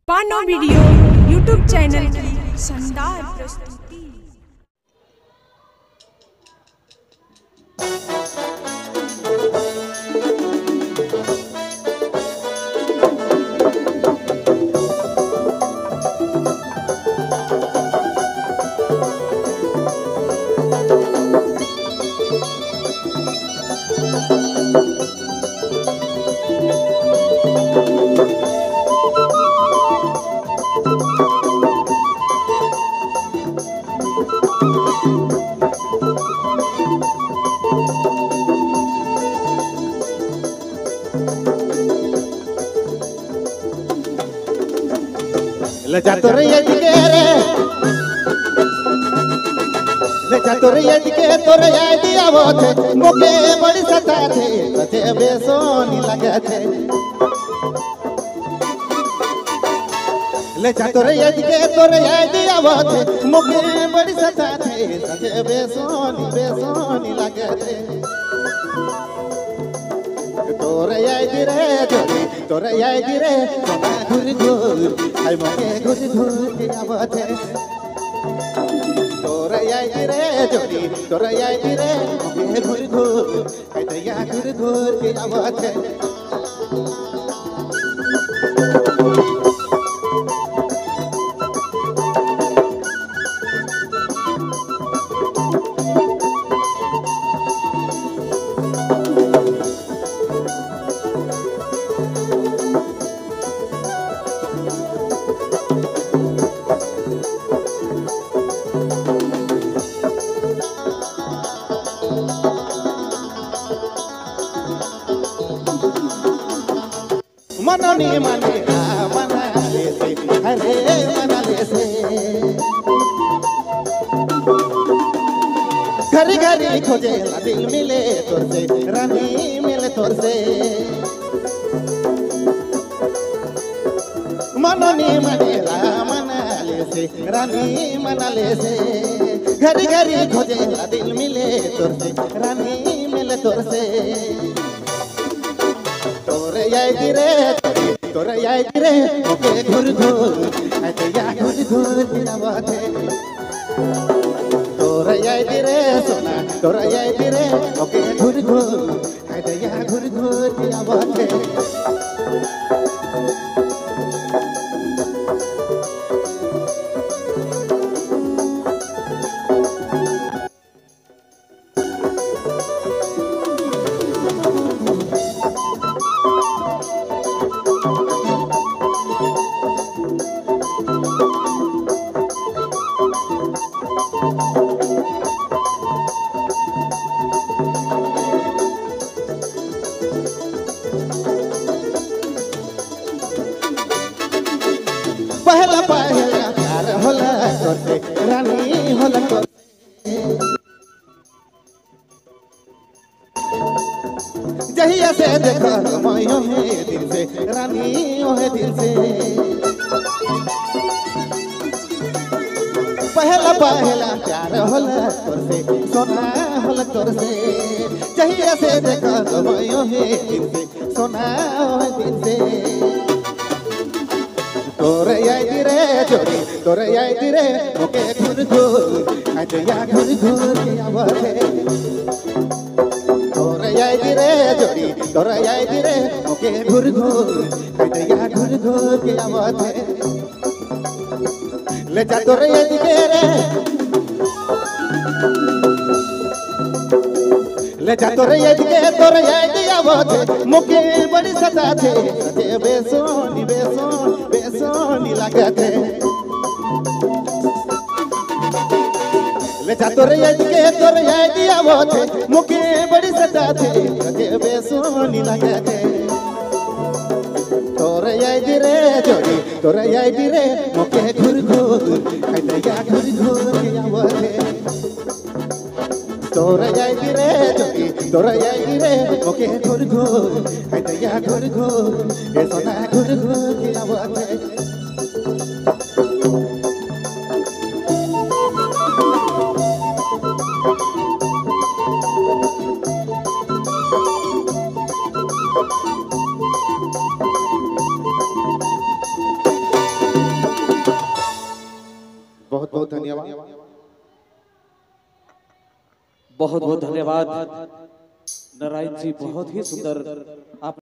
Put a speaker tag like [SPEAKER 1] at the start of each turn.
[SPEAKER 1] पानो video YouTube channel की शानदार प्रस्तुति।
[SPEAKER 2] Le chatorre y etiquere, le chatorre y etiquere, torre y diabote, moque bड़ी सताते, सचे बेसोनी लगते। Le chatorre y etiquere, torre y diabote, moque बड़ी सताते, सचे बेसोनी लगते। Torre y dire, torre y dire, gur, ay moke gur ke abate. Torre y dire, torre y dire, moke gur, ay te ya gur ke abate. मनोनी मनेगा मना लेसे अरे मना लेसे घरी घरी खोजे दिल मिले तोर से रानी मिले तोर से मनोनी मनेगा मना लेसे रानी मना लेसे घरी घरी खोजे दिल मिले तोर से रानी मिले तोर से Torre y dire, moke gur, ay te ya gur ke abate. Torre y dire, sona, torre y dire, moke gur, ay te ya gur ke abate. पहला प्यार होला तोरसे रानी होला तोरसे जहिया से देखो मोयो है दिल से रानी ओ है दिल से पहला प्यार होला तोरसे सोना होला तोरसे जहिया से देखो मोयो है दिल से सोना ओ है दिल से Torre y dire, moke gur, ay te ya gur ke abate. Torre y dire, moke gur, ay te ya gur ke abate. Le chatorre y dire, le chatorre y dire, torre y diabote, moke bड़ी सताते, सचे बेसोनी लगते. Le chatorre y diabote, moke bड़ी सताते, सचे बेसोनी लगते. Torre y dire, moke gur, ay te ya gur ke abate. Torre y dire, moke gur, ay te ya gur eso na gur ke abate. बहुत बहुत धन्यवाद।
[SPEAKER 3] बहुत बहुत धन्यवाद नारायण जी, बहुत ही सुंदर आप